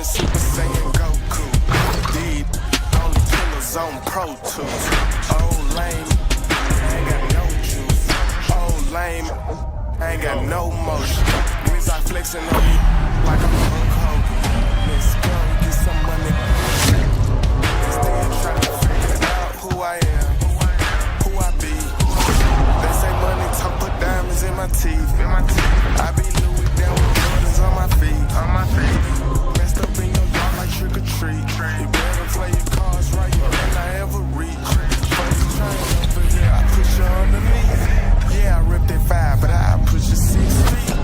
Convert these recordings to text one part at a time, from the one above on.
Even Super Saiyan Goku. Deep, only killers on Pro Tools. Old lame, ain't got no juice. Old lame, ain't got no motion. Niggas are flexing on you like I'm Hulk Hogan. Let's go get some money. Instead try to figure out who I am, who I be. They say money talk, put diamonds in my teeth. I be Louis down with Jordans on my feet. Messed up in your yard like trick or treat. You better play your cards right, you better not ever reach. First train over here, I push you underneath. Yeah, I ripped that 5, but I push you 6 feet.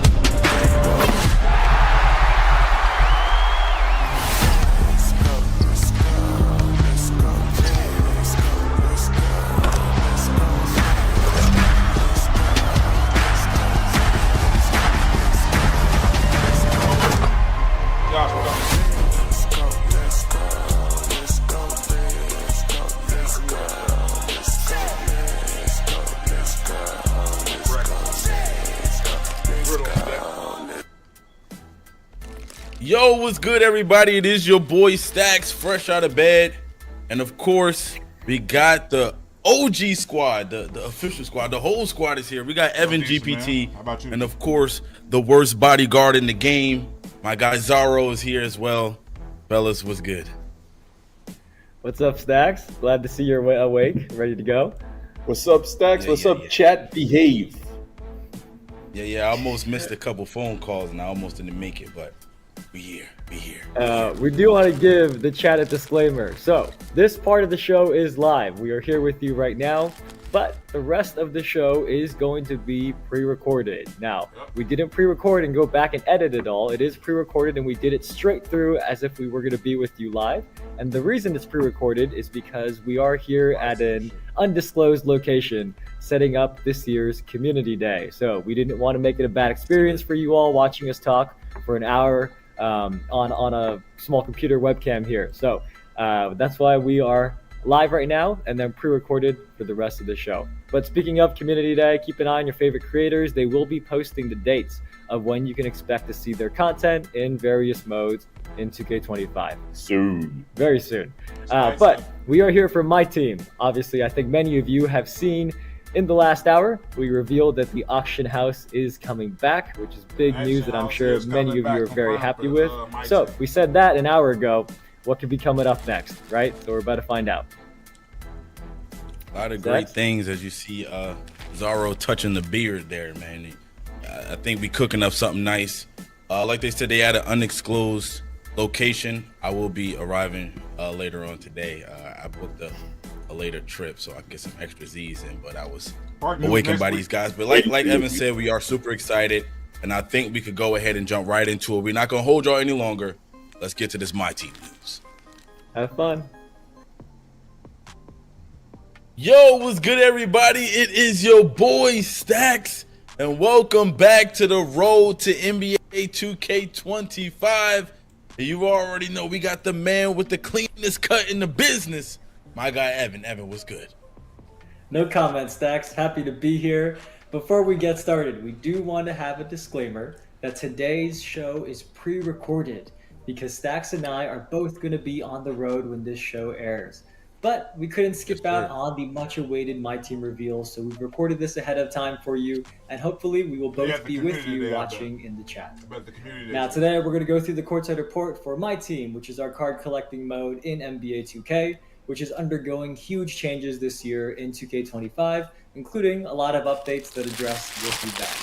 Yo, what's good, everybody? It is your boy Stacks, fresh out of bed. And of course, we got the OG squad, the official squad. The whole squad is here. We got Evan GPT. How about you? And of course, the worst bodyguard in the game. My guy Zaro is here as well. Fellas, what's good? What's up, Stacks? Glad to see you're awake, ready to go. What's up, Stacks? What's up, chat? Behave. Yeah, I almost missed a couple phone calls and I almost didn't make it, but we here. We do want to give the chat a disclaimer. So, this part of the show is live. We are here with you right now, but the rest of the show is going to be pre-recorded. Now, we didn't pre-record and go back and edit it all. It is pre-recorded and we did it straight through as if we were going to be with you live. And the reason it's pre-recorded is because we are here at an undisclosed location setting up this year's Community Day. So, we didn't want to make it a bad experience for you all watching us talk for an hour on a small computer webcam here. So that's why we are live right now and then pre-recorded for the rest of the show. But speaking of Community Day, keep an eye on your favorite creators. They will be posting the dates of when you can expect to see their content in various modes in 2K25. Soon. Very soon. But we are here for my team. Obviously, I think many of you have seen in the last hour, we revealed that the auction house is coming back, which is big news that I'm sure many of you are very happy with. So we said that an hour ago. What could be coming up next, right? So we're about to find out. A lot of great things as you see Zaro touching the beard there, man. I think we cooking up something nice. Like they said, they had an undisclosed location. I will be arriving later on today. I booked a later trip so I can get some extra Z's in, but I was awakened by these guys. But like Evan said, we are super excited, and I think we could go ahead and jump right into it. We're not gonna hold y'all any longer. Let's get to this My Team news. Have fun. Yo, what's good, everybody? It is your boy Stacks, and welcome back to the road to NBA 2K25. And you already know we got the man with the cleanest cut in the business, my guy Evan. Evan, what's good? No comment, Stacks. Happy to be here. Before we get started, we do want to have a disclaimer that today's show is pre-recorded because Stacks and I are both going to be on the road when this show airs. But we couldn't skip out on the much-awaited My Team reveal, so we've recorded this ahead of time for you, and hopefully we will both be with you watching in the chat. Now today we're going to go through the courtside report for My Team, which is our card collecting mode in NBA 2K, which is undergoing huge changes this year in 2K25, including a lot of updates that address your feedback.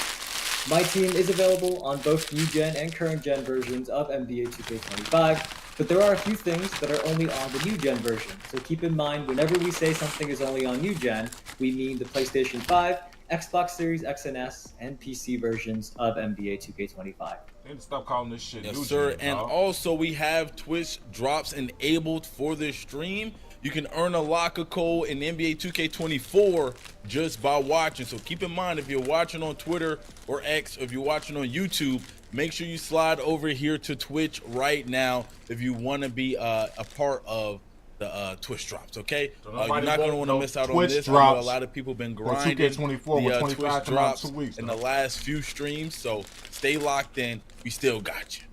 My Team is available on both new gen and current gen versions of NBA 2K25, but there are a few things that are only on the new gen version. So keep in mind, whenever we say something is only on new gen, we mean the PlayStation 5, Xbox Series X and S, and PC versions of NBA 2K25. They need to stop calling this shit Yes, new sir. gen, And dog. also we have Twitch drops enabled for this stream. You can earn a locker code in NBA 2K24 just by watching. So keep in mind, if you're watching on Twitter or X, or if you're watching on YouTube, make sure you slide over here to Twitch right now if you want to be a part of the Twitch drops, okay? So You're not going to want to miss out on Twitch this. I know a drops lot of people been for grinding 2K24 with 25 Twitch come out drops 2 weeks, in though. the last few streams, so stay locked in. We still got you.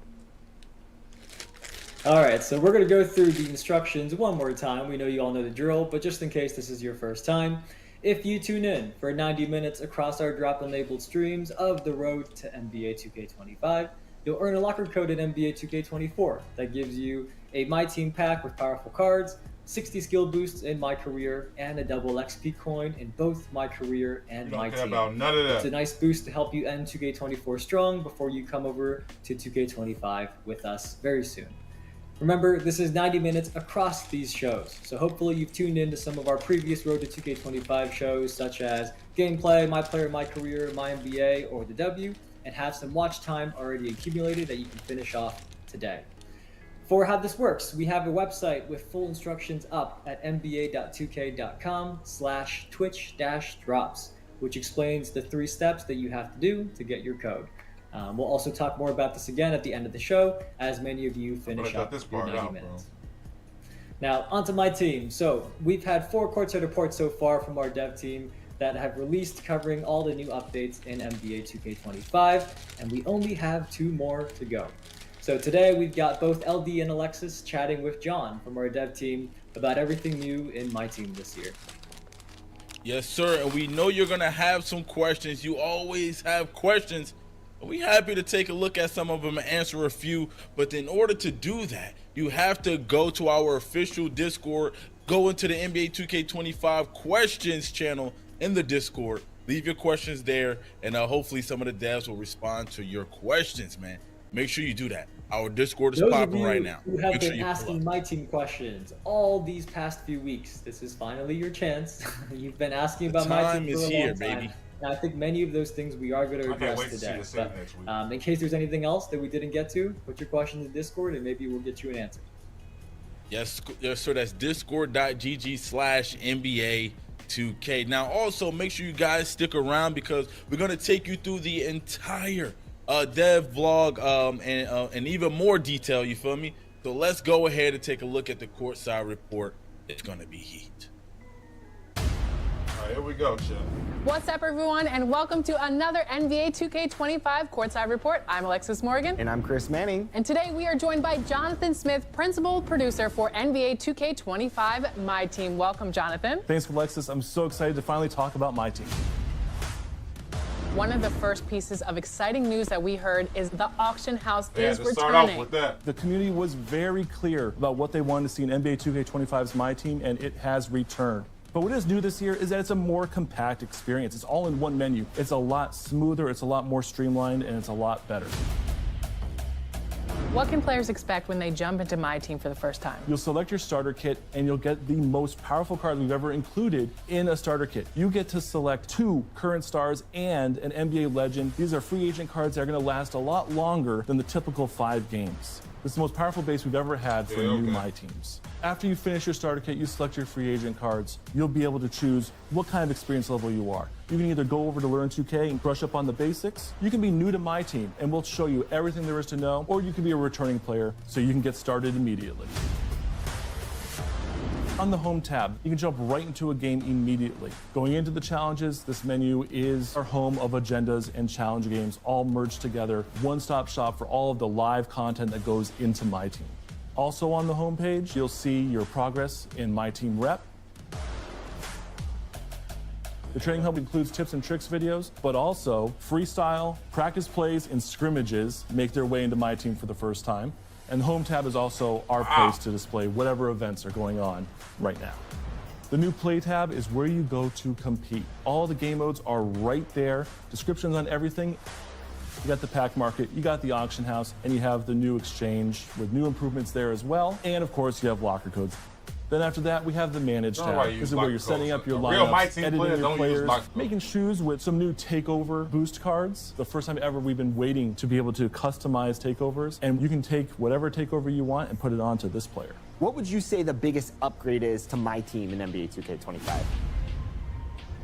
All right, so we're going to go through the instructions one more time. We know you all know the drill, but just in case this is your first time, if you tune in for 90 minutes across our drop-and-labeled streams of the road to NBA 2K25, you'll earn a locker code in NBA 2K24 that gives you a My Team pack with powerful cards, 60 skill boosts in My Career, and a double XP coin in both My Career and My Don't care Team. about none of that. It's a nice boost to help you end 2K24 strong before you come over to 2K25 with us very soon. Remember, this is 90 minutes across these shows, so hopefully you've tuned in to some of our previous Road to 2K25 shows, such as Gameplay, My Player, My Career, My NBA, or The W, and have some watch time already accumulated that you can finish off today. For how this works, we have a website with full instructions up at nba.2k.com/twitch-drops, which explains the 3 steps that you have to do to get your code. We'll also talk more about this again at the end of the show, as many of you finish up your 90 minutes. Now, onto my team. So, we've had 4 courtside reports so far from our dev team that have released covering all the new updates in NBA 2K25, and we only have 2 more to go. So today we've got both LD and Alexis chatting with John from our dev team about everything new in my team this year. Yes, sir, and we know you're gonna have some questions. You always have questions. We're happy to take a look at some of them and answer a few, but in order to do that, you have to go to our official Discord, go into the NBA 2K25 questions channel in the Discord, leave your questions there, and hopefully some of the devs will respond to your questions, man. Make sure you do that. Our Discord is popping right now. Who have been asking my team questions all these past few weeks, this is finally your chance. You've been asking about my team for a long time. Baby. And I think many of those things we are going to address today. But, in case there's anything else that we didn't get to, put your question in the Discord and maybe we'll get you an answer. Yes, sir. That's discord.gg/NBA2K. Now, also make sure you guys stick around because we're going to take you through the entire dev vlog and even more detail. You feel me? So let's go ahead and take a look at the courtside report. It's going to be heat. All right, here we go, Chef. What's up, everyone, and welcome to another NBA 2K25 Courtside Report. I'm Alexis Morgan. And I'm Chris Manning. And today we are joined by Jonathan Smith, principal producer for NBA 2K25 My Team. Welcome, Jonathan. Thanks, Alexis. I'm so excited to finally talk about my team. One of the first pieces of exciting news that we heard is the auction house is returning. Start off with that. The community was very clear about what they wanted to see in NBA 2K25's My Team, and it has returned. But what is new this year is that it's a more compact experience. It's all in one menu. It's a lot smoother, it's a lot more streamlined, and it's a lot better. What can players expect when they jump into My Team for the first time? You'll select your starter kit, and you'll get the most powerful card we've ever included in a starter kit. You get to select 2 current stars and an NBA legend. These are free agent cards that are going to last a lot longer than the typical 5 games. This is the most powerful base we've ever had for new My Teams. After you finish your starter kit, you select your free agent cards. You'll be able to choose what kind of experience level you are. You can either go over to Learn 2K and brush up on the basics. You can be new to My Team, and we'll show you everything there is to know, or you can be a returning player, so you can get started immediately. On the Home tab, you can jump right into a game immediately. Going into the challenges, this menu is our home of agendas and challenge games all merged together. One-stop shop for all of the live content that goes into My Team. Also on the home page, you'll see your progress in My Team Rep. The Training Hub includes tips and tricks videos, but also freestyle, practice plays, and scrimmages make their way into My Team for the first time. And the Home tab is also our place to display whatever events are going on right now. The new Play tab is where you go to compete. All the game modes are right there, descriptions on everything. You got the pack market, you got the auction house, and you have the new exchange with new improvements there as well. And of course, you have locker codes. Then after that, we have the Manage tab. This is where you're setting up your lineups, editing your players, making shoes with some new takeover boost cards. The first time ever we've been waiting to be able to customize takeovers, and you can take whatever takeover you want and put it onto this player. What would you say the biggest upgrade is to My Team in NBA 2K25?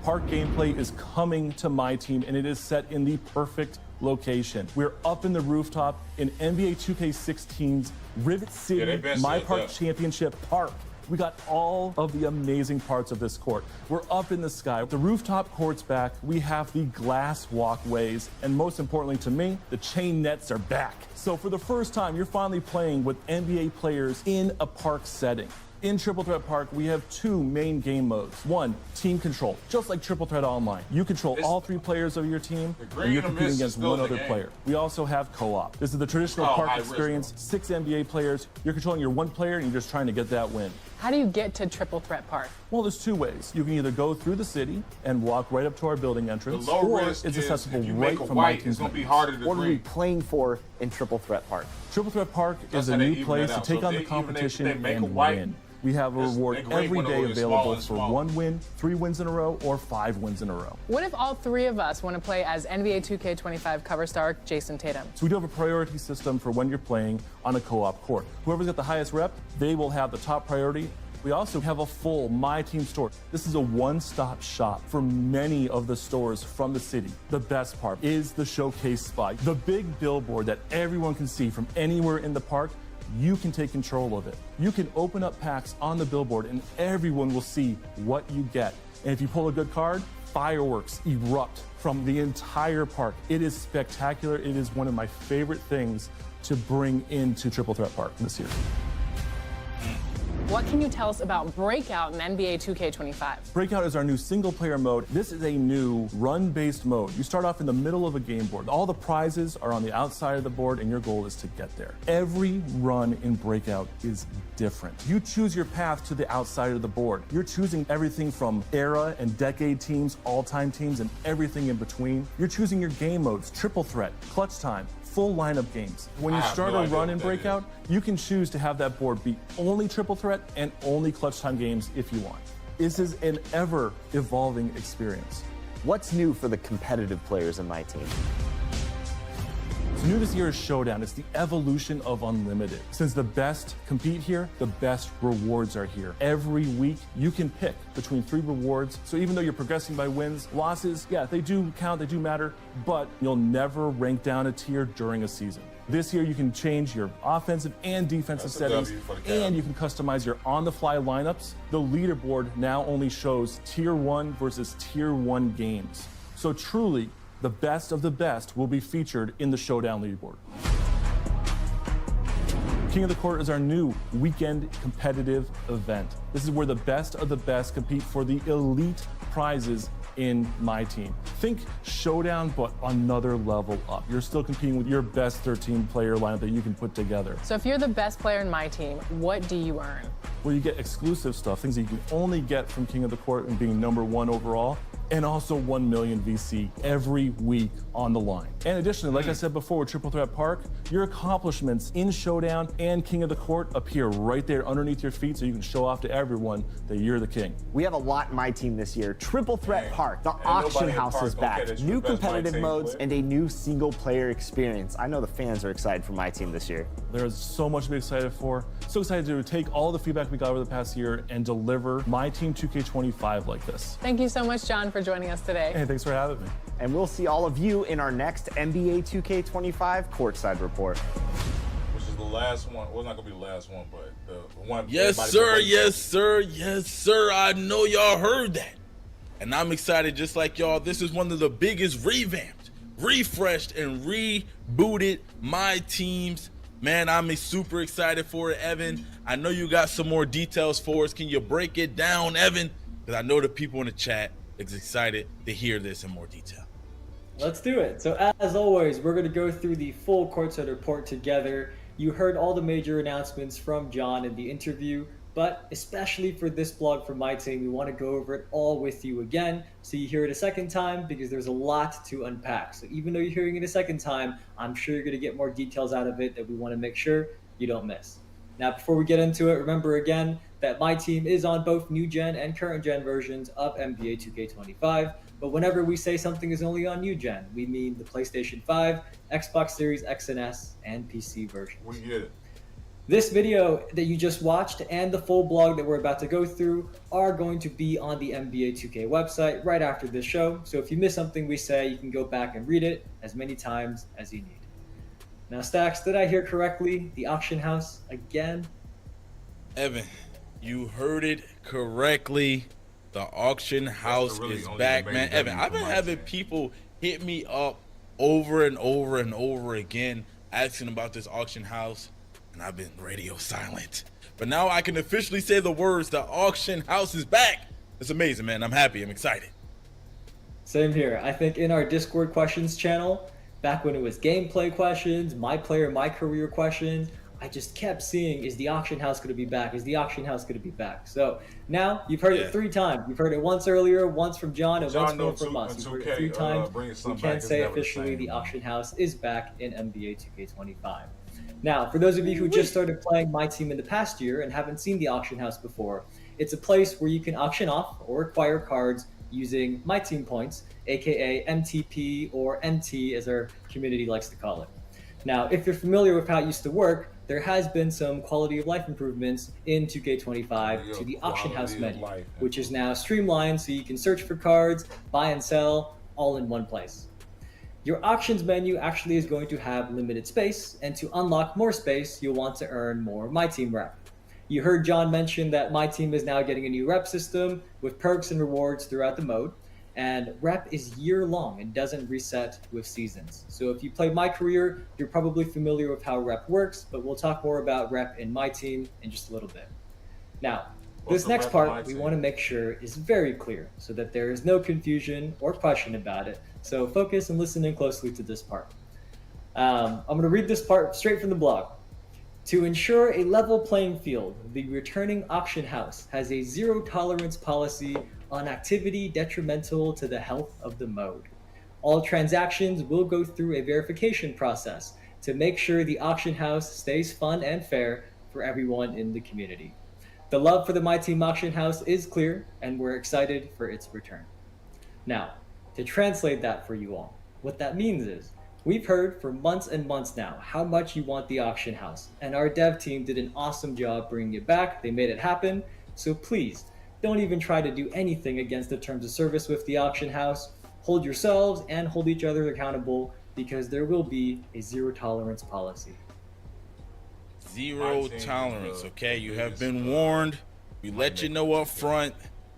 Park gameplay is coming to My Team, and it is set in the perfect location. We're up in the rooftop in NBA 2K16's Rivet City My Park Championship Park. We got all of the amazing parts of this court. We're up in the sky. The rooftop court's back. We have the glass walkways. And most importantly to me, the chain nets are back. So for the first time, you're finally playing with NBA players in a park setting. In Triple Threat Park, we have two main game modes. One, team control, just like Triple Threat Online. You control all 3 players of your team, and you're competing against one other player. We also have co-op. This is the traditional park experience. 6 NBA players. You're controlling your one player, and you're just trying to get that win. How do you get to Triple Threat Park? Well, there's 2 ways. You can either go through the city and walk right up to our building entrance, The low or risk it's is accessible if you right make a from white, my team's it's going to be entrance. harder to What are we green. playing for in Triple Threat Park? Triple Threat Park That's is a how they new even place that to out. take So on if the they- even if competition they make a and white, win. We have a It's- reward they grade every one of day those available smaller and for smaller. 1 win, 3 wins in a row, or 5 wins in a row. What if all 3 of us want to play as NBA 2K25 cover star Jason Tatum? So we do have a priority system for when you're playing on a co-op court. Whoever's got the highest rep, they will have the top priority. We also have a full My Team store. This is a one-stop shop for many of the stores from the city. The best part is the showcase spot. The big billboard that everyone can see from anywhere in the park, you can take control of it. You can open up packs on the billboard and everyone will see what you get. And if you pull a good card, fireworks erupt from the entire park. It is spectacular. It is one of my favorite things to bring into Triple Threat Park this year. What can you tell us about Breakout in NBA 2K25? Breakout is our new single player mode. This is a new run-based mode. You start off in the middle of a game board. All the prizes are on the outside of the board and your goal is to get there. Every run in Breakout is different. You choose your path to the outside of the board. You're choosing everything from era and decade teams, all-time teams, and everything in between. You're choosing your game modes, triple threat, clutch time, full lineup games. When you I have start no a idea run what in that Breakout, you can choose to have that board be only triple threat and only clutch time games if you want. This is an ever evolving experience. What's new for the competitive players in my team? What's new this year is Showdown. It's the evolution of Unlimited. Since the best compete here, the best rewards are here. Every week, you can pick between 3 rewards. So even though you're progressing by wins, losses, yeah, they do count, they do matter, but you'll never rank down a tier during a season. This year, you can change your offensive and defensive That's a settings, W for the Cavs. and you can customize your on-the-fly lineups. The leaderboard now only shows Tier 1 versus Tier 1 games. So truly, the best of the best will be featured in the Showdown leaderboard. King of the Court is our new weekend competitive event. This is where the best of the best compete for the elite prizes in my team. Think Showdown, but another level up. You're still competing with your best 13-player lineup that you can put together. So if you're the best player in my team, what do you earn? Well, you get exclusive stuff, things that you can only get from King of the Court and being #1 overall, and also 1 million VC every week on the line. And additionally, like I said before, with Triple Threat Park, your accomplishments in Showdown and King of the Court appear right there underneath your feet so you can show off to everyone that you're the king. We have a lot in my team this year. Triple Threat Park, the nobody auction in house Park is gonna back. care that you're New the best My competitive Team modes player. and a new single player experience. I know the fans are excited for my team this year. There's so much to be excited for. So excited to take all the feedback we got over the past year and deliver my team 2K25 like this. Thank you so much, John, for joining us today. Hey, thanks for having me. And we'll see all of you in our next NBA 2K25 Courtside Report. Which is the last one. Well, it's not gonna be the last one, but the one. Yes, everybody's sir. waiting Yes, sir. Yes, sir. I know y'all heard that. And I'm excited just like y'all. This is one of the biggest revamped, refreshed, and rebooted my teams. Man, I'm super excited for it, Evan. I know you got some more details for us. Can you break it down, Evan? Because I know the people in the chat is excited to hear this in more detail. Let's do it. So as always, we're going to go through the full courtside report together. You heard all the major announcements from John in the interview, but especially for this blog from my team, we want to go over it all with you again so you hear it a second time because there's a lot to unpack. So even though you're hearing it a second time, I'm sure you're going to get more details out of it that we want to make sure you don't miss. Now, before we get into it, remember again that my team is on both new gen and current gen versions of NBA 2K25. But whenever we say something is only on new gen, we mean the PlayStation 5, Xbox Series X and S, and PC versions. We get it. This video that you just watched and the full blog that we're about to go through are going to be on the NBA 2K website right after this show. So if you miss something we say, you can go back and read it as many times as you need. Now, Stacks, did I hear correctly? The auction house again? Evan, You heard it correctly. The auction house really is only back, the man. main Evan, W I've for been my having team. people hit me up over and over and over again asking about this auction house, and I've been radio silent. But now I can officially say the words, the auction house is back. It's amazing, man. I'm happy. I'm excited. Same here. I think in our Discord questions channel, back when it was gameplay questions, my player, my career questions, I just kept seeing, is the auction house going to be back? Is the auction house going to be back? So now you've heard it 3 times. You've heard it once earlier, once from John, and once more from us. You've heard it 3 times. We can say officially the auction house is back in NBA 2K25. Now, for those of you who just started playing My Team in the past year and haven't seen the auction house before, it's a place where you can auction off or acquire cards using My Team points, aka MTP or MT as our community likes to call it. Now, if you're familiar with how it used to work, there has been some quality of life improvements in 2K25 to the auction house menu, which is now streamlined so you can search for cards, buy and sell, all in one place. Your auctions menu actually is going to have limited space, and to unlock more space, you'll want to earn more My Team rep. You heard John mention that My Team is now getting a new rep system with perks and rewards throughout the mode, and rep is year-long and doesn't reset with seasons. So if you play My Career, you're probably familiar with how rep works, but we'll talk more about rep in My Team in just a little bit. Now, this next part we want to make sure is very clear so that there is no confusion or question about it. So focus and listen in closely to this part. I'm going to read this part straight from the blog. To ensure a level playing field, the returning auction house has a zero tolerance policy on activity detrimental to the health of the mode. All transactions will go through a verification process to make sure the auction house stays fun and fair for everyone in the community. The love for the My Team auction house is clear, and we're excited for its return. Now, to translate that for you all, what that means is, we've heard for months and months now how much you want the auction house, and our dev team did an awesome job bringing it back. They made it happen, so please, don't even try to do anything against the terms of service with the auction house. Hold yourselves and hold each other accountable, because there will be a zero tolerance policy. Zero tolerance, okay? You have been warned. We let you know up front.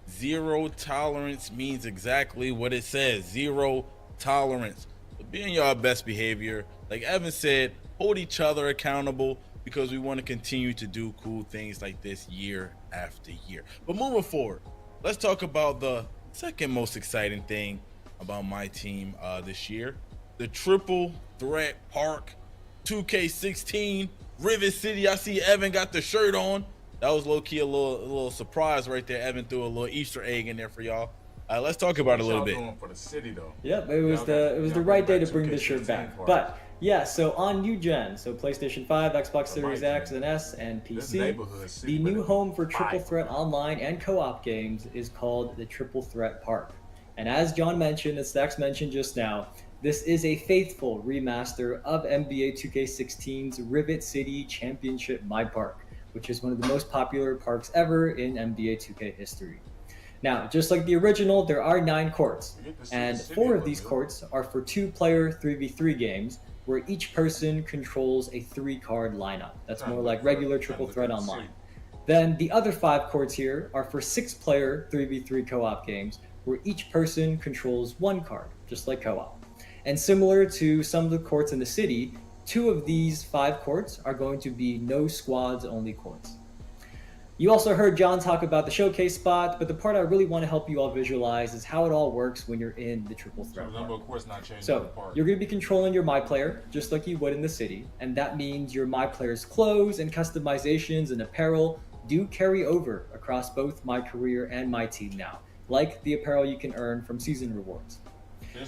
Zero tolerance means exactly what it says. Zero tolerance. So be on your best behavior. Like Evan said, hold each other accountable, because we want to continue to do cool things like this year after year. But moving forward, let's talk about the second most exciting thing about My Team this year. The Triple Threat Park 2K16 Rivet City. I see Evan got the shirt on. That was low-key a little surprise right there. Evan threw a little Easter egg in there for y'all. Let's talk about it a little bit. For the city, though. Yep, it was the right day to bring this shirt back. But yeah, so on new gen, so PlayStation 5, Xbox Series X and S, and PC, the new home for Triple Threat Online and co-op games is called the Triple Threat Park. And as John mentioned, as Stax mentioned just now, this is a faithful remaster of NBA 2K16's Rivet City Championship My Park, which is one of the most popular parks ever in NBA 2K history. Now, just like the original, there are 9 courts, and 4 of these courts are for 2-player 3v3 games, where each person controls a 3-card lineup. That's more like regular Triple Threat Online. Then the other 5 courts here are for 6-player 3v3 co-op games, where each person controls 1 card, just like co-op. And similar to some of the courts in the city, 2 of these 5 courts are going to be no squads only courts. You also heard John talk about the showcase spot, but the part I really want to help you all visualize is how it all works when you're in the Triple Threat Park. So you're going to be controlling your My Player, just like you would in the city, and that means your My Player's clothes and customizations and apparel do carry over across both My Career and My Team now, like the apparel you can earn from season rewards.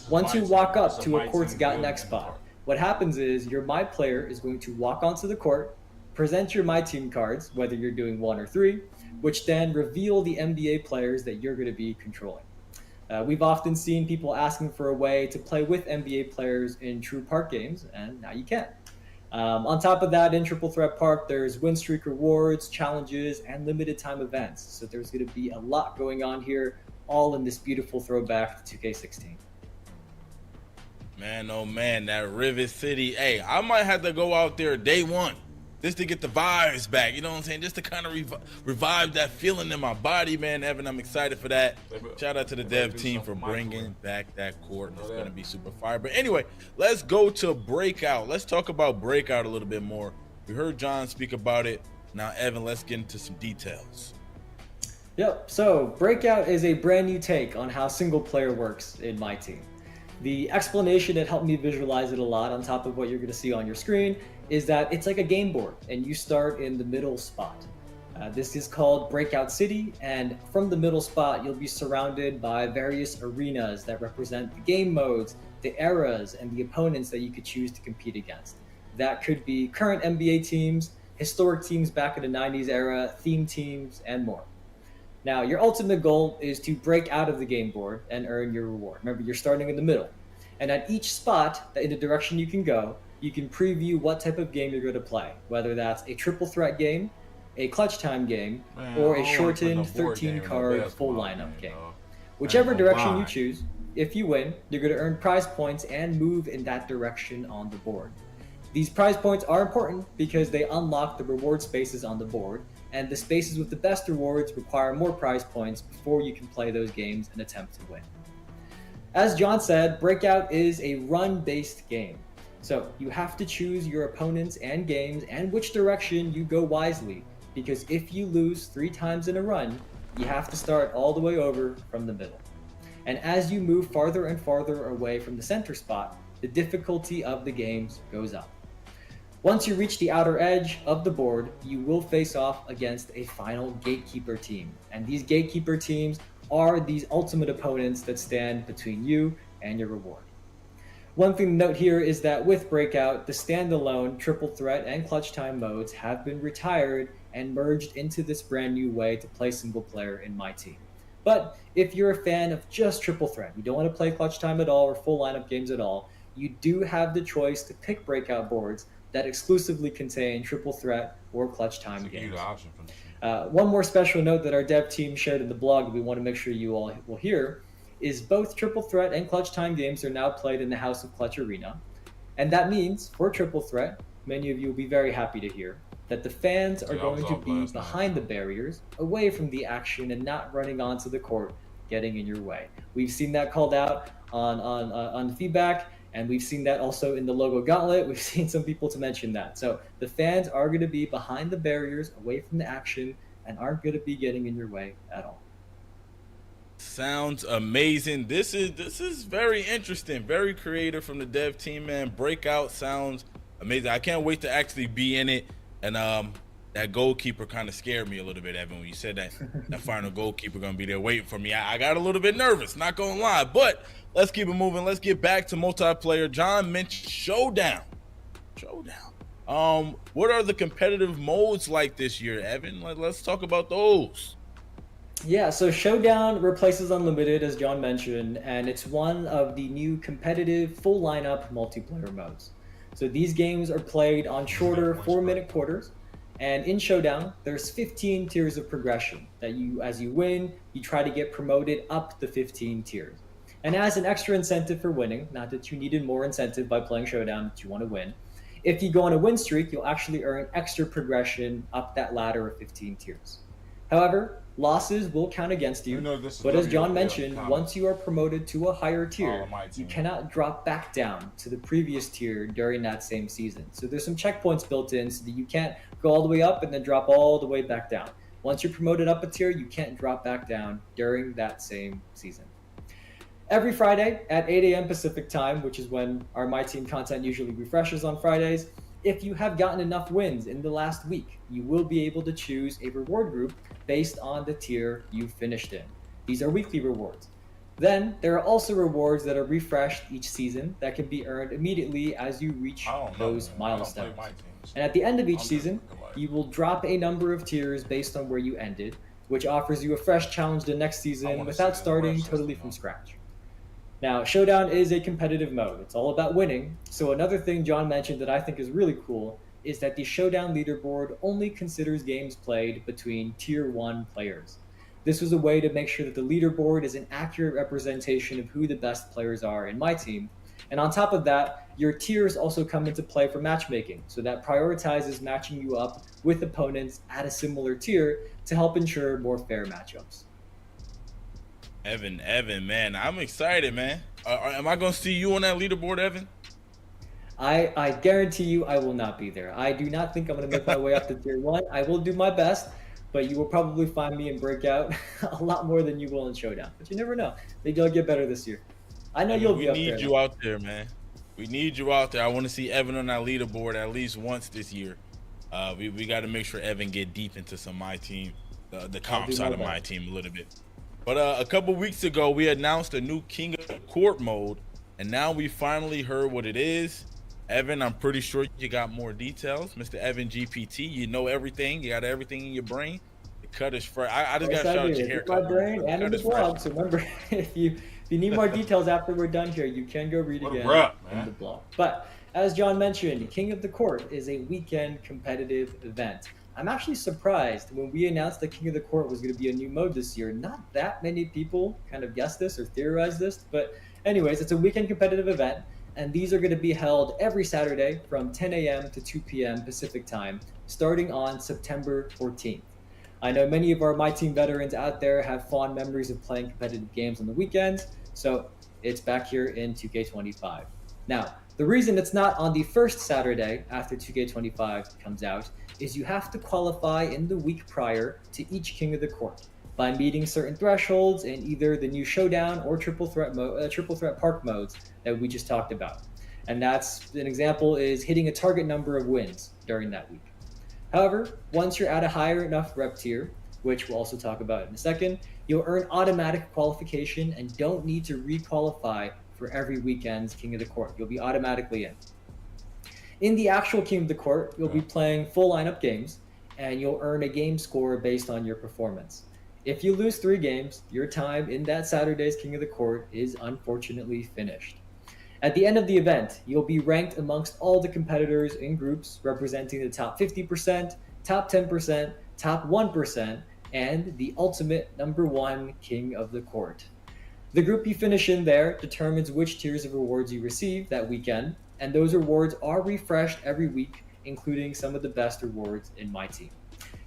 Once you walk up to a court's Got Next spot, what happens is your My Player is going to walk onto the court, present your My Team cards, whether you're doing 1 or 3, which then reveal the NBA players that you're going to be controlling. We've often seen people asking for a way to play with NBA players in true park games, and now you can. On top of that, in Triple Threat Park, there's win streak rewards, challenges, and limited time events. So there's going to be a lot going on here, all in this beautiful throwback to 2K16. Man, oh man, that Rivet City. Hey, I might have to go out there day one just to get the vibes back. You know what I'm saying? Just to kind of revive that feeling in my body, man. Evan, I'm excited for that. Shout out to the dev team for bringing back that court. It's going to be super fire. But anyway, let's go to Breakout. Let's talk about Breakout a little bit more. We heard John speak about it. Now, Evan, let's get into some details. Yep, so Breakout is a brand new take on how single player works in my team. The explanation that helped me visualize it a lot, on top of what you're going to see on your screen, is that it's like a game board and you start in the middle spot. This is called Breakout City, and from the middle spot you'll be surrounded by various arenas that represent the game modes, the eras, and the opponents that you could choose to compete against. That could be current NBA teams, historic teams back in the 90s era, theme teams, and more. Now, your ultimate goal is to break out of the game board and earn your reward. Remember, you're starting in the middle. And at each spot, in the direction you can go, you can preview what type of game you're going to play, whether that's a triple threat game, a clutch time game, or a shortened 13-card full lineup game. Whichever direction you choose, if you win, you're going to earn prize points and move in that direction on the board. These prize points are important because they unlock the reward spaces on the board, and the spaces with the best rewards require more prize points before you can play those games and attempt to win. As John said, Breakout is a run-based game. So you have to choose your opponents and games and which direction you go wisely, because if you lose 3 times in a run, you have to start all the way over from the middle. And as you move farther and farther away from the center spot, the difficulty of the games goes up. Once you reach the outer edge of the board, you will face off against a final gatekeeper team. And these gatekeeper teams are these ultimate opponents that stand between you and your reward. One thing to note here is that with Breakout, the standalone triple threat and clutch time modes have been retired and merged into this brand new way to play single player in my team. But if you're a fan of just triple threat, you don't want to play clutch time at all or full lineup games at all, you do have the choice to pick Breakout boards that exclusively contain triple threat or clutch time games. One more special note that our dev team shared in the blog that we want to make sure you all will hear is both triple threat and clutch time games are now played in the House of Clutch Arena. And that means, for triple threat, many of you will be very happy to hear, that the fans are going to be behind the barriers, away from the action and not running onto the court, getting in your way. We've seen that called out on the feedback, and we've seen that also in the logo gauntlet. We've seen some people to mention that. So the fans are going to be behind the barriers, away from the action, and aren't going to be getting in your way at all. Sounds amazing. This is very interesting, very creative from the dev team, man. Breakout sounds amazing. I can't wait to actually be in it. And that goalkeeper kind of scared me a little bit, Evan, when you said that that final goalkeeper gonna be there waiting for me. I got a little bit nervous, not gonna lie. But let's keep it moving. Let's get back to multiplayer. John mentioned Showdown. What are the competitive modes like this year, Evan? Let's talk about those. Yeah, so Showdown replaces Unlimited, as John mentioned, and it's one of the new competitive full lineup multiplayer modes. So these games are played on shorter 4-minute quarters, and in Showdown, there's 15 tiers of progression that as you win, you try to get promoted up the 15 tiers. And as an extra incentive for winning, not that you needed more incentive by playing Showdown that you want to win, if you go on a win streak, you'll actually earn extra progression up that ladder of 15 tiers. However, losses will count against you, but as John mentioned, once you are promoted to a higher tier, you cannot drop back down to the previous tier during that same season. So there's some checkpoints built in so that you can't go all the way up and then drop all the way back down. Once you're promoted up a tier, you can't drop back down during that same season. Every Friday at 8 a.m. Pacific time, which is when our My Team content usually refreshes on Fridays, if you have gotten enough wins in the last week, you will be able to choose a reward group based on the tier you finished in. These are weekly rewards. Then there are also rewards that are refreshed each season that can be earned immediately as you reach those milestones. And at the end of each season, you will drop a number of tiers based on where you ended, which offers you a fresh challenge the next season without starting totally from scratch. Now, Showdown is a competitive mode. It's all about winning. So another thing John mentioned that I think is really cool is that the Showdown leaderboard only considers games played between Tier 1 players. This was a way to make sure that the leaderboard is an accurate representation of who the best players are in my team, And on top of that, your tiers also come into play for matchmaking. So that prioritizes matching you up with opponents at a similar tier to help ensure more fair matchups. Evan, man, I'm excited, man. Am I gonna see you on that leaderboard, Evan? I guarantee you I will not be there. I do not think I'm going to make my way up to tier 1. I will do my best, but you will probably find me in Breakout a lot more than you will in Showdown. But you never know. Maybe I'll get better this year. I know you'll be up there. We need you out there, man. We need you out there. I want to see Evan on that leaderboard at least once this year. We got to make sure Evan get deep into some My Team, the comp side of My Team a little bit. But a couple weeks ago, we announced a new King of the Court mode, and now we finally heard what it is. Evan, I'm pretty sure you got more details. Mr. Evan GPT, you know everything. You got everything in your brain. The cut is fresh. I just got to shout out your haircut. My brain and in the blog. So remember, if you need more details after we're done here, you can go read again in the blog. But as John mentioned, King of the Court is a weekend competitive event. I'm actually surprised when we announced that King of the Court was going to be a new mode this year. Not that many people kind of guessed this or theorized this. But anyways, it's a weekend competitive event. And these are going to be held every Saturday from 10 a.m. to 2 p.m. Pacific time, starting on September 14th. I know many of our My Team veterans out there have fond memories of playing competitive games on the weekends, so it's back here in 2K25. Now, the reason it's not on the first Saturday after 2K25 comes out is you have to qualify in the week prior to each King of the Court by meeting certain thresholds in either the new Showdown or Triple Threat Park modes that we just talked about. And that's an example is hitting a target number of wins during that week. However, once you're at a higher enough rep tier, which we'll also talk about in a second, you'll earn automatic qualification and don't need to re-qualify for every weekend's King of the Court. You'll be automatically in. In the actual King of the Court, you'll be playing full lineup games and you'll earn a game score based on your performance. If you lose 3 games, your time in that Saturday's King of the Court is unfortunately finished. At the end of the event, you'll be ranked amongst all the competitors in groups representing the top 50%, top 10%, top 1%, and the ultimate number 1 King of the Court. The group you finish in there determines which tiers of rewards you receive that weekend, and those rewards are refreshed every week, including some of the best rewards in My Team.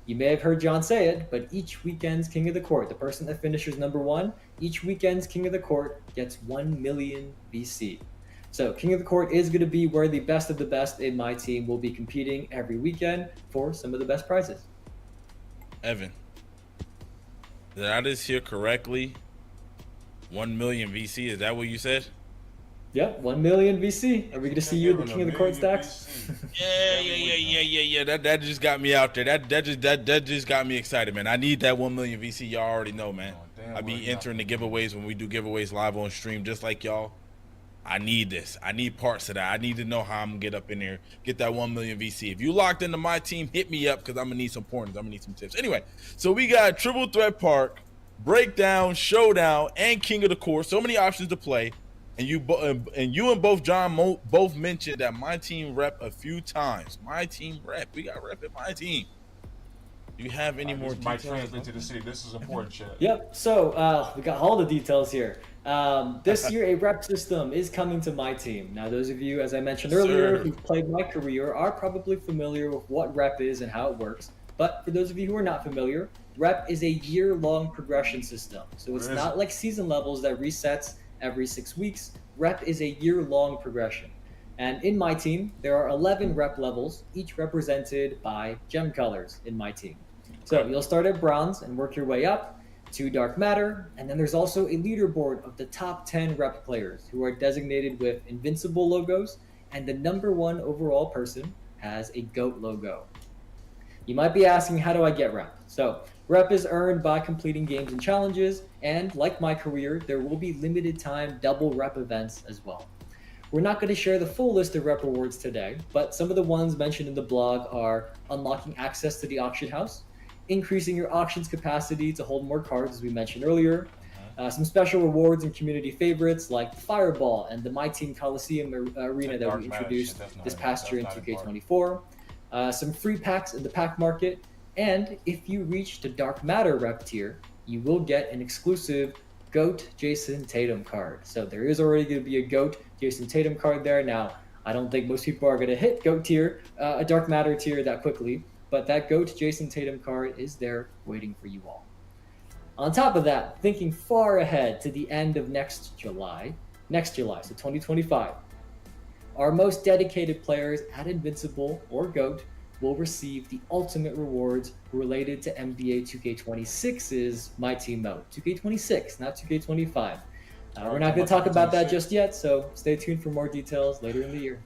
You may have heard John say it, but each weekend's King of the Court, the person that finishes number 1, each weekend's King of the Court gets 1 million VC. So King of the Court is going to be where the best of the best in My Team will be competing every weekend for some of the best prizes. Evan, did I just hear correctly? 1 million VC, is that what you said? Yep, 1 million VC. Are we going to see you in the King of the Court stacks? Yeah. That just got me out there. That just got me excited, man. I need that 1 million VC. Y'all already know, man. I be entering the giveaways when we do giveaways live on stream, just like y'all. I need this. I need parts of that. I need to know how I'm gonna get up in there, get that 1 million VC. If you locked into My Team, hit me up because I'm gonna need some pointers. I'm gonna need some tips. Anyway, so we got Triple Threat Park, Breakdown, Showdown, and King of the Court. So many options to play. And you and both John both mentioned that My Team rep a few times. My Team rep. We got rep at My Team. Do you have any more details? Might translate to the city. This is important, chat. Yep. So we got all the details here. This year, a rep system is coming to My Team. Now, those of you, as I mentioned earlier, who've played my career are probably familiar with what rep is and how it works. But for those of you who are not familiar, rep is a year-long progression system. So it's not like season levels that resets every 6 weeks. Rep is a year-long progression. And in My Team, there are 11 rep levels, each represented by gem colors in My Team. So you'll start at bronze and work your way up to dark matter. And then there's also a leaderboard of the top 10 rep players who are designated with invincible logos. And the number 1 overall person has a GOAT logo. You might be asking, how do I get rep? So rep is earned by completing games and challenges. And like my career, there will be limited time double rep events as well. We're not going to share the full list of rep rewards today, but some of the ones mentioned in the blog are unlocking access to the auction house, increasing your auction's capacity to hold more cards, as we mentioned earlier, some special rewards and community favorites like the Fireball and the My Team Coliseum Arena that we introduced this past year in 2K24, some free packs in the pack market, and if you reach the Dark Matter rep tier, you will get an exclusive GOAT Jason Tatum card. So there is already going to be a GOAT Jason Tatum card there. Now, I don't think most people are going to hit GOAT tier, a Dark Matter tier that quickly, but that GOAT Jason Tatum card is there waiting for you all. On top of that, thinking far ahead to the end of next July, so 2025, our most dedicated players at Invincible or GOAT will receive the ultimate rewards related to NBA 2K26's My Team Mode. 2K26, not 2K25. We're not going to talk about that just yet, so stay tuned for more details later in the year.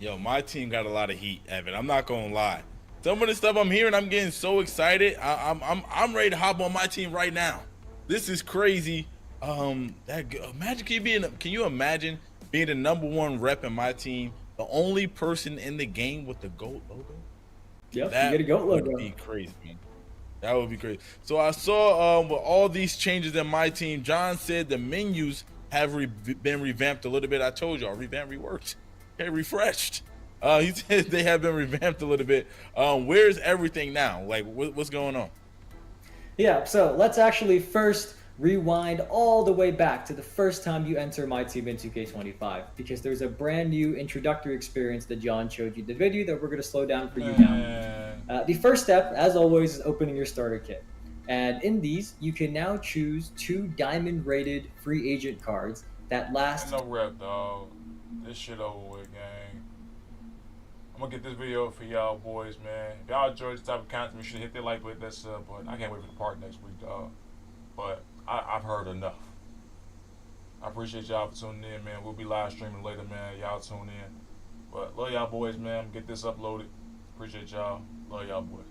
Yo, my team got a lot of heat, Evan. I'm not gonna lie. Some of the stuff I'm hearing, I'm getting so excited. I'm ready to hop on my team right now. This is crazy. Imagine can you imagine being the #1 rep in my team, the only person in the game with the GOAT logo? Yep, That you get a GOAT logo. would be crazy, man. That would be crazy. So I saw with all these changes in my team, John said the menus have been revamped a little bit. I told y'all, reworked, refreshed. He said they have been revamped a little bit. Where's everything now? Like, what's going on? Yeah, so let's actually first rewind all the way back to the first time you enter My Team in 2K25, because there's a brand new introductory experience that John showed you the video that we're going to slow down for you now. The first step, as always, is opening your starter kit. And in these, you can now choose 2 diamond-rated free agent cards that last... No rep, dog. This shit over with, gang. I'm gonna get this video for y'all boys, man. If y'all enjoyed this type of content, you should hit that like button, that sub button. I can't wait for the part next week, dog. But I've heard enough. I appreciate y'all for tuning in, man. We'll be live streaming later, man. Y'all tune in. But love y'all boys, man. Get this uploaded. Appreciate y'all. Love y'all boys.